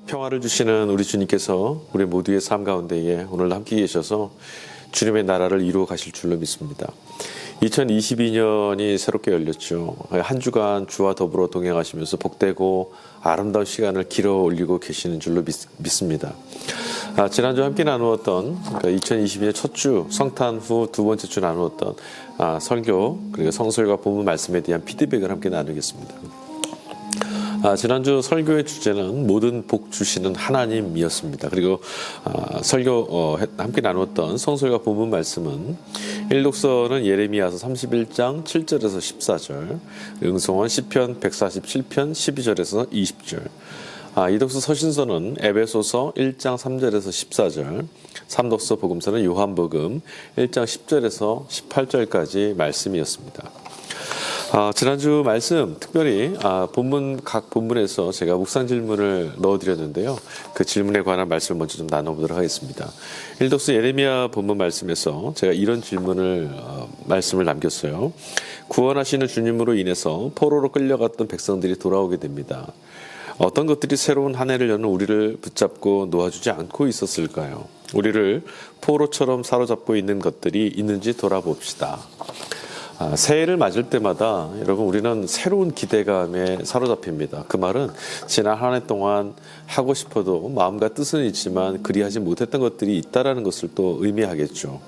평화를 주시는 우리 주님께서 우리 모두의 삶 가운데에 오늘 함께 계셔서 주님의 나라를 이루어 가실 줄로 믿습니다. 2022년이 새롭게 열렸죠. 한 주간 주와 더불어 동행하시면서 복되고 아름다운 시간을 길어 올리고 계시는 줄로 믿습니다. 지난주 함께 나누었던 2022년 첫 주 성탄 후 두 번째 주 나누었던 설교 그리고 성설과 본문 말씀에 대한 피드백을 함께 나누겠습니다. 지난주 설교의 주제는 모든 복 주시는 하나님이었습니다. 그리고 설교 함께 나누었던 성설과 본문 말씀은 일독서는 예레미야서 31장 7절에서 14절, 응송은 시편 147편 12절에서 20절, 이독서 서신서는 에베소서 1장 3절에서 14절, 삼독서 복음서는 요한복음 1장 10절에서 18절까지 말씀이었습니다. 지난주 말씀 특별히 각 본문에서 제가 묵상 질문을 넣어드렸는데요. 그 질문에 관한 말씀을 먼저 좀 나눠보도록 하겠습니다. 일독서 예레미야 본문 말씀에서 제가 이런 말씀을 남겼어요. 구원하시는 주님으로 인해서 포로로 끌려갔던 백성들이 돌아오게 됩니다. 어떤 것들이 새로운 한 해를 여는 우리를 붙잡고 놓아주지 않고 있었을까요? 우리를 포로처럼 사로잡고 있는 것들이 있는지 돌아봅시다. 새해를 맞을 때마다 여러분 우리는 새로운 기대감에 사로잡힙니다. 그 말은 지난 한 해 동안 하고 싶어도 마음과 뜻은 있지만 그리하지 못했던 것들이 있다라는 것을 또 의미하겠죠.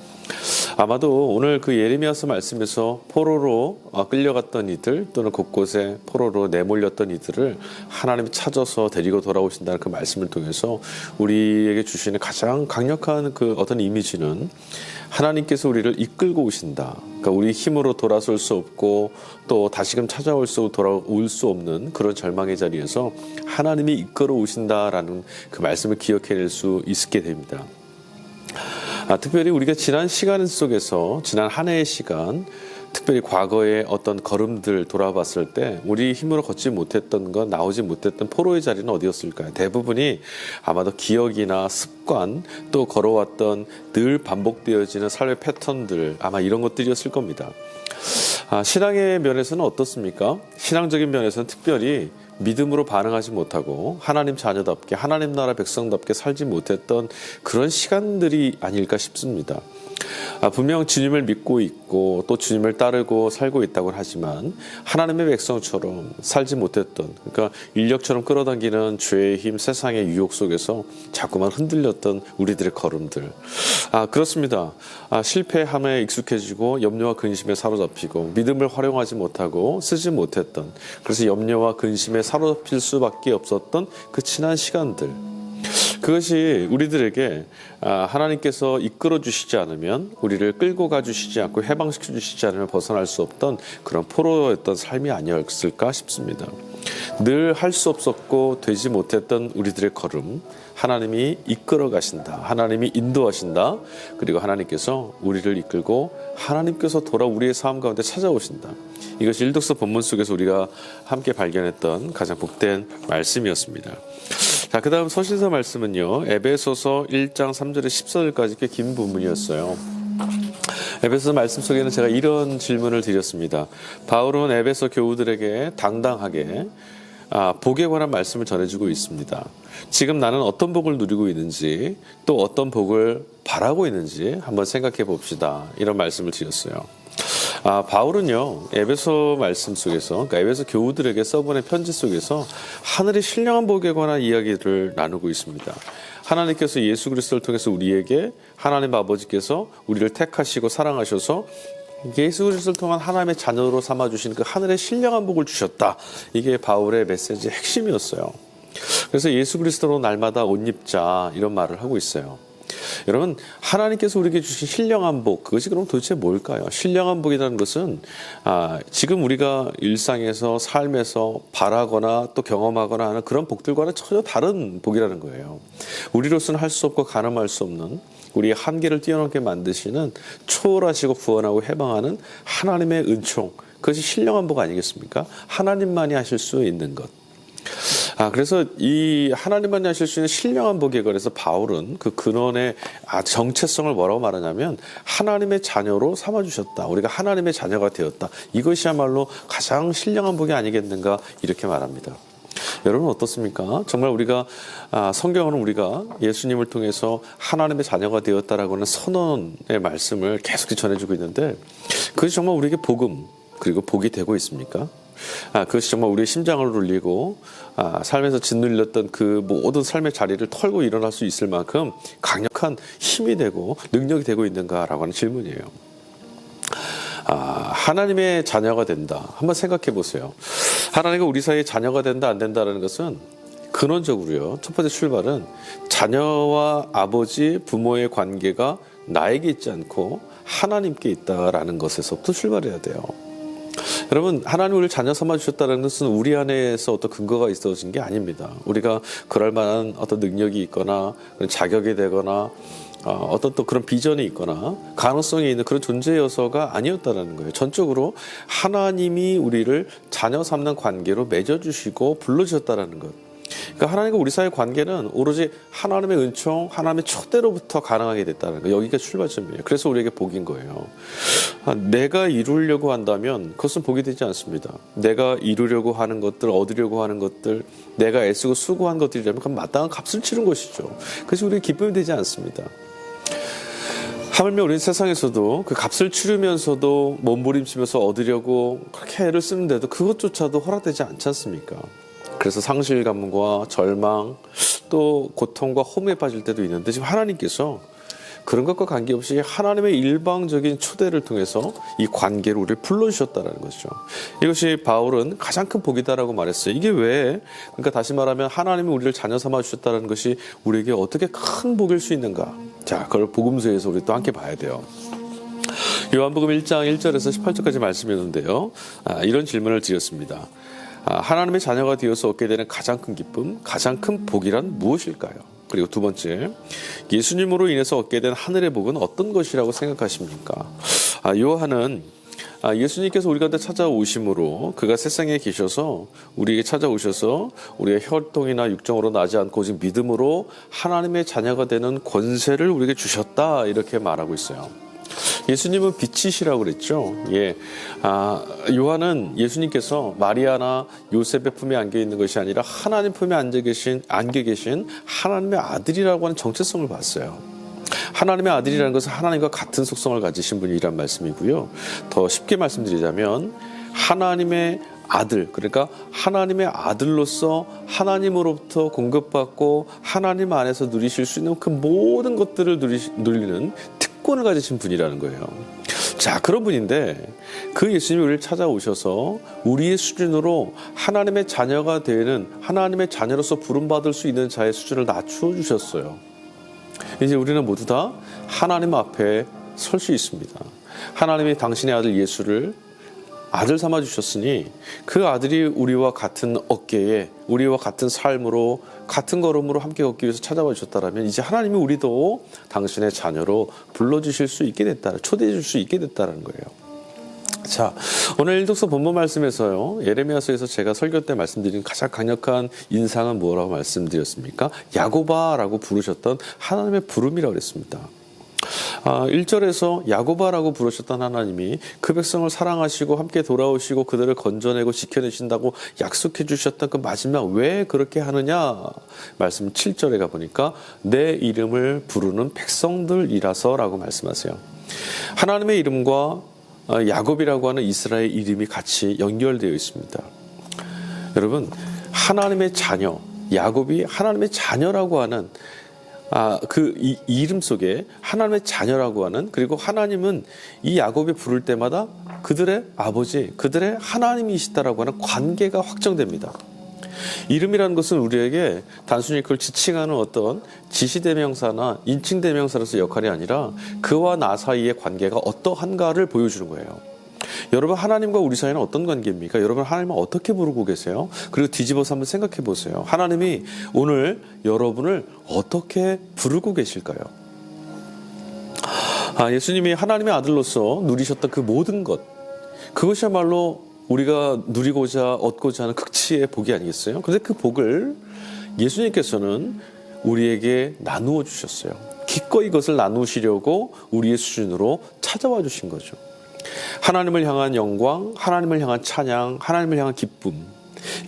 아마도 오늘 그 예레미야서 말씀에서 포로로 끌려갔던 이들 또는 곳곳에 포로로 내몰렸던 이들을 하나님이 찾아서 데리고 돌아오신다는 그 말씀을 통해서 우리에게 주시는 가장 강력한 그 어떤 이미지는 하나님께서 우리를 이끌고 오신다. 그러니까 우리 힘으로 돌아설 수 없고 또 다시금 찾아올 돌아올 수 없는 그런 절망의 자리에서 하나님이 이끌어 오신다라는 그 말씀을 기억해낼 수 있게 됩니다. 특별히 우리가 지난 시간 속에서 지난 한 해의 시간 특별히 과거의 어떤 걸음들 돌아봤을 때 우리 힘으로 걷지 못했던 것, 나오지 못했던 포로의 자리는 어디였을까요? 대부분이 아마도 기억이나 습관 또 걸어왔던 늘 반복되어지는 삶의 패턴들 아마 이런 것들이었을 겁니다. 신앙의 면에서는 어떻습니까? 신앙적인 면에서는 특별히 믿음으로 반응하지 못하고 하나님 자녀답게 하나님 나라 백성답게 살지 못했던 그런 시간들이 아닐까 싶습니다. 분명 주님을 믿고 있고 또 주님을 따르고 살고 있다고 하지만 하나님의 백성처럼 살지 못했던 그러니까 인력처럼 끌어당기는 죄의 힘 세상의 유혹 속에서 자꾸만 흔들렸던 우리들의 걸음들 그렇습니다. 실패함에 익숙해지고 염려와 근심에 사로잡히고 믿음을 활용하지 못하고 쓰지 못했던 그래서 염려와 근심에 사로잡힐 수밖에 없었던 그 지난 시간들 그것이 우리들에게 하나님께서 이끌어 주시지 않으면 우리를 끌고 가주시지 않고 해방시켜 주시지 않으면 벗어날 수 없던 그런 포로였던 삶이 아니었을까 싶습니다. 늘 할 수 없었고 되지 못했던 우리들의 걸음 하나님이 이끌어 가신다. 하나님이 인도하신다. 그리고 하나님께서 우리를 이끌고 하나님께서 우리의 삶 가운데 찾아오신다. 이것이 일독서 본문 속에서 우리가 함께 발견했던 가장 복된 말씀이었습니다. 자, 그 다음 서신서 말씀은요. 에베소서 1장 3절에 14절까지 꽤 긴 부분이었어요. 에베소 말씀 속에는 제가 이런 질문을 드렸습니다. 바울은 에베소 교우들에게 당당하게 복에 관한 말씀을 전해주고 있습니다. 지금 나는 어떤 복을 누리고 있는지 또 어떤 복을 바라고 있는지 한번 생각해 봅시다. 이런 말씀을 드렸어요. 바울은요, 에베소 말씀 속에서, 그러니까 에베소 교우들에게 써보낸 편지 속에서 하늘의 신령한 복에 관한 이야기를 나누고 있습니다. 하나님께서 예수 그리스도를 통해서 우리에게 하나님 아버지께서 우리를 택하시고 사랑하셔서 예수 그리스도를 통한 하나님의 자녀로 삼아주신 그 하늘의 신령한 복을 주셨다. 이게 바울의 메시지의 핵심이었어요. 그래서 예수 그리스도로 날마다 옷 입자 이런 말을 하고 있어요. 여러분 하나님께서 우리에게 주신 신령한 복 그것이 그럼 도대체 뭘까요? 신령한 복이라는 것은 지금 우리가 일상에서 삶에서 바라거나 또 경험하거나 하는 그런 복들과는 전혀 다른 복이라는 거예요. 우리로서는 할 수 없고 가늠할 수 없는 우리의 한계를 뛰어넘게 만드시는 초월하시고 구원하고 해방하는 하나님의 은총 그것이 신령한 복 아니겠습니까? 하나님만이 하실 수 있는 것. 그래서 이 하나님만이 하실 수 있는 신령한 복에 관해서 바울은 그 근원의 정체성을 뭐라고 말하냐면 하나님의 자녀로 삼아주셨다. 우리가 하나님의 자녀가 되었다. 이것이야말로 가장 신령한 복이 아니겠는가 이렇게 말합니다. 여러분 어떻습니까? 정말 우리가 성경은 우리가 예수님을 통해서 하나님의 자녀가 되었다라고 하는 선언의 말씀을 계속 전해주고 있는데 그것이 정말 우리에게 복음 그리고 복이 되고 있습니까? 그것이 정말 우리의 심장을 울리고 삶에서 짓눌렸던 그 모든 삶의 자리를 털고 일어날 수 있을 만큼 강력한 힘이 되고 능력이 되고 있는가라고 하는 질문이에요. 하나님의 자녀가 된다. 한번 생각해 보세요. 하나님과 우리 사이에 자녀가 된다 안 된다라는 것은 근원적으로요. 첫 번째 출발은 자녀와 아버지, 부모의 관계가 나에게 있지 않고 하나님께 있다라는 것에서부터 출발해야 돼요. 여러분, 하나님 우리를 자녀 삼아 주셨다는 것은 우리 안에서 어떤 근거가 있어진 게 아닙니다. 우리가 그럴 만한 어떤 능력이 있거나 자격이 되거나 어떤 또 그런 비전이 있거나 가능성이 있는 그런 존재여서가 아니었다는 거예요. 전적으로 하나님이 우리를 자녀 삼는 관계로 맺어주시고 불러주셨다는 것. 그러니까 하나님과 우리 사이의 관계는 오로지 하나님의 은총, 하나님의 초대로부터 가능하게 됐다는 거. 여기가 출발점이에요. 그래서 우리에게 복인 거예요. 내가 이루려고 한다면 그것은 복이 되지 않습니다. 내가 이루려고 하는 것들, 얻으려고 하는 것들, 내가 애쓰고 수고한 것들이라면 그건 마땅한 값을 치른 것이죠. 그래서 우리에게 기쁨이 되지 않습니다. 하물며 우리는 세상에서도 그 값을 치르면서도 몸부림치면서 얻으려고 그렇게 애를 쓰는데도 그것조차도 허락되지 않지 않습니까? 그래서 상실감과 절망 또 고통과 허무에 빠질 때도 있는데 지금 하나님께서 그런 것과 관계없이 하나님의 일방적인 초대를 통해서 이 관계로 우리를 불러주셨다는 것이죠. 이것이 바울은 가장 큰 복이다라고 말했어요. 이게 왜? 그러니까 다시 말하면 하나님이 우리를 자녀 삼아 주셨다는 것이 우리에게 어떻게 큰 복일 수 있는가? 자, 그걸 복음서에서 우리 또 함께 봐야 돼요. 요한복음 1장 1절에서 18절까지 말씀이었는데요. 이런 질문을 드렸습니다. 하나님의 자녀가 되어서 얻게 되는 가장 큰 기쁨, 가장 큰 복이란 무엇일까요? 그리고 두 번째, 예수님으로 인해서 얻게 된 하늘의 복은 어떤 것이라고 생각하십니까? 요한은 예수님께서 우리 가운데 찾아오심으로 그가 세상에 계셔서 우리에게 찾아오셔서 우리의 혈통이나 육정으로 나지 않고 오직 믿음으로 하나님의 자녀가 되는 권세를 우리에게 주셨다 이렇게 말하고 있어요. 예수님은 빛이시라고 그랬죠. 예. 요한은 예수님께서 마리아나 요셉의 품에 안겨 있는 것이 아니라 하나님 품에 안겨 계신 하나님의 아들이라고 하는 정체성을 봤어요. 하나님의 아들이라는 것은 하나님과 같은 속성을 가지신 분이란 말씀이고요. 더 쉽게 말씀드리자면 하나님의 아들, 그러니까 하나님의 아들로서 하나님으로부터 공급받고 하나님 안에서 누리실 수 있는 그 모든 것들을 누리는 특권을 가지신 분이라는 거예요. 자, 그런 분인데 그 예수님이 우리를 찾아오셔서 우리의 수준으로 하나님의 자녀가 되는 하나님의 자녀로서 부름받을 수 있는 자의 수준을 낮추어 주셨어요. 이제 우리는 모두 다 하나님 앞에 설 수 있습니다. 하나님이 당신의 아들 예수를 아들 삼아 주셨으니 그 아들이 우리와 같은 어깨에 우리와 같은 삶으로 같은 걸음으로 함께 걷기 위해서 찾아와 주셨다면 이제 하나님이 우리도 당신의 자녀로 불러주실 수 있게 됐다, 초대해 줄 수 있게 됐다는 거예요. 자, 오늘 일독서 본문 말씀에서요, 예레미야서에서 제가 설교 때 말씀드린 가장 강력한 인상은 뭐라고 말씀드렸습니까? 야고바라고 부르셨던 하나님의 부름이라고 그랬습니다. 1절에서 야고바라고 부르셨던 하나님이 그 백성을 사랑하시고 함께 돌아오시고 그들을 건져내고 지켜내신다고 약속해 주셨던 그 마지막 왜 그렇게 하느냐 말씀 7절에 가보니까 내 이름을 부르는 백성들이라서 라고 말씀하세요. 하나님의 이름과 야곱이라고 하는 이스라엘 이름이 같이 연결되어 있습니다. 여러분, 하나님의 자녀, 야곱이 하나님의 자녀라고 하는 그 이름 속에 하나님의 자녀라고 하는, 그리고 하나님은 이 야곱이 부를 때마다 그들의 아버지, 그들의 하나님이시다라고 하는 관계가 확정됩니다. 이름이라는 것은 우리에게 단순히 그걸 지칭하는 어떤 지시대명사나 인칭대명사로서 역할이 아니라 그와 나 사이의 관계가 어떠한가를 보여주는 거예요. 여러분, 하나님과 우리 사이는 어떤 관계입니까? 여러분, 하나님은 어떻게 부르고 계세요? 그리고 뒤집어서 한번 생각해 보세요. 하나님이 오늘 여러분을 어떻게 부르고 계실까요? 예수님이 하나님의 아들로서 누리셨던 그 모든 것, 그것이야말로 우리가 누리고자 얻고자 하는 극치의 복이 아니겠어요? 그런데 그 복을 예수님께서는 우리에게 나누어 주셨어요. 기꺼이 이것을 나누시려고 우리의 수준으로 찾아와 주신 거죠. 하나님을 향한 영광, 하나님을 향한 찬양, 하나님을 향한 기쁨,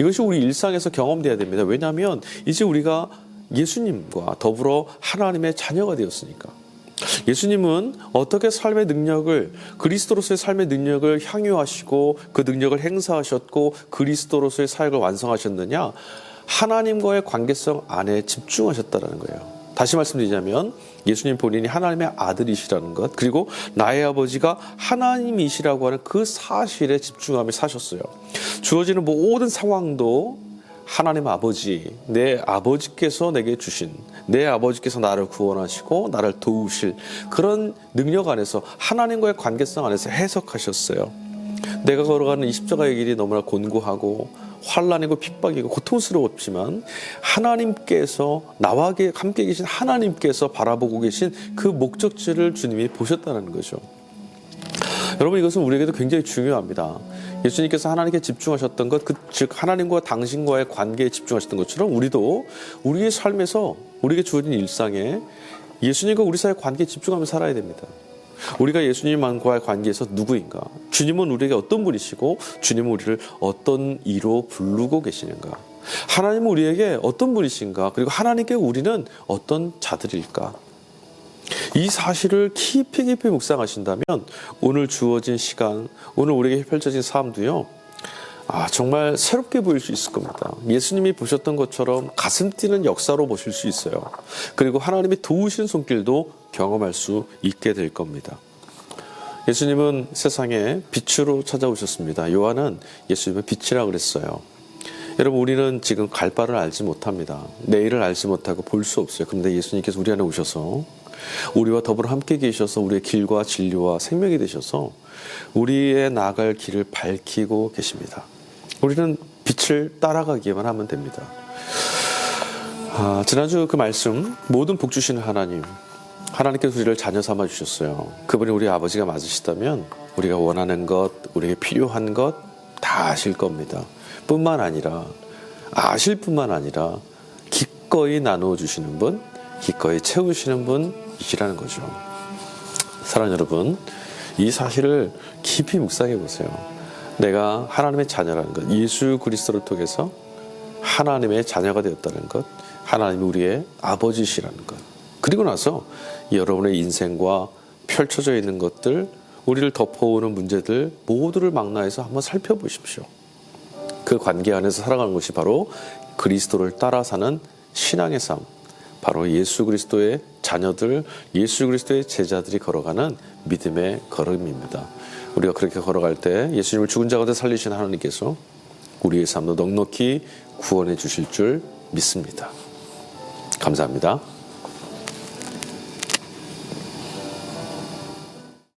이것이 우리 일상에서 경험돼야 됩니다. 왜냐하면 이제 우리가 예수님과 더불어 하나님의 자녀가 되었으니까. 예수님은 어떻게 삶의 능력을, 그리스도로서의 삶의 능력을 향유하시고 그 능력을 행사하셨고 그리스도로서의 사역을 완성하셨느냐? 하나님과의 관계성 안에 집중하셨다는 거예요. 다시 말씀드리자면 예수님 본인이 하나님의 아들이시라는 것, 그리고 나의 아버지가 하나님이시라고 하는 그 사실에 집중하며 사셨어요. 주어지는 모든 상황도 하나님 아버지, 내 아버지께서 내게 주신, 내 아버지께서 나를 구원하시고 나를 도우실 그런 능력 안에서, 하나님과의 관계성 안에서 해석하셨어요. 내가 걸어가는 이 십자가의 길이 너무나 곤고하고 환난이고 핍박이고 고통스러웠지만 하나님께서, 나와 함께 계신 하나님께서 바라보고 계신 그 목적지를 주님이 보셨다는 거죠. 여러분, 이것은 우리에게도 굉장히 중요합니다. 예수님께서 하나님께 집중하셨던 것, 즉 하나님과 당신과의 관계에 집중하셨던 것처럼 우리도 우리의 삶에서, 우리에게 주어진 일상에 예수님과 우리 사이의 관계에 집중하며 살아야 됩니다. 우리가 예수님과의 관계에서 누구인가? 주님은 우리에게 어떤 분이시고 주님은 우리를 어떤 이로 부르고 계시는가? 하나님은 우리에게 어떤 분이신가? 그리고 하나님께 우리는 어떤 자들일까? 이 사실을 깊이 묵상하신다면 오늘 주어진 시간, 오늘 우리에게 펼쳐진 삶도요, 정말 새롭게 보일 수 있을 겁니다. 예수님이 보셨던 것처럼 가슴 뛰는 역사로 보실 수 있어요. 그리고 하나님의 도우신 손길도 경험할 수 있게 될 겁니다. 예수님은 세상에 빛으로 찾아오셨습니다. 요한은 예수님은 빛이라고 그랬어요. 여러분, 우리는 지금 갈 바를 알지 못합니다. 내일을 알지 못하고 볼 수 없어요. 그런데 예수님께서 우리 안에 오셔서 우리와 더불어 함께 계셔서 우리의 길과 진리와 생명이 되셔서 우리의 나아갈 길을 밝히고 계십니다. 우리는 빛을 따라가기만 하면 됩니다. 지난주 그 말씀, 모든 복 주시는 하나님, 하나님께서 우리를 자녀 삼아 주셨어요. 그분이 우리 아버지가 맞으시다면 우리가 원하는 것, 우리에게 필요한 것 다 아실 겁니다. 뿐만 아니라, 아실 뿐만 아니라 기꺼이 나누어 주시는 분, 기꺼이 채우시는 분이시라는 거죠. 사랑하는 여러분, 이 사실을 깊이 묵상해 보세요. 내가 하나님의 자녀라는 것, 예수 그리스도를 통해서 하나님의 자녀가 되었다는 것, 하나님이 우리의 아버지시라는 것, 그리고 나서 여러분의 인생과 펼쳐져 있는 것들, 우리를 덮어오는 문제들 모두를 망라해서 한번 살펴보십시오. 그 관계 안에서 살아가는 것이 바로 그리스도를 따라 사는 신앙의 삶, 바로 예수 그리스도의 자녀들, 예수 그리스도의 제자들이 걸어가는 믿음의 걸음입니다. 우리가 그렇게 걸어갈 때 예수님을 죽은 자 가운데 살리신 하나님께서 우리의 삶도 넉넉히 구원해 주실 줄 믿습니다. 감사합니다.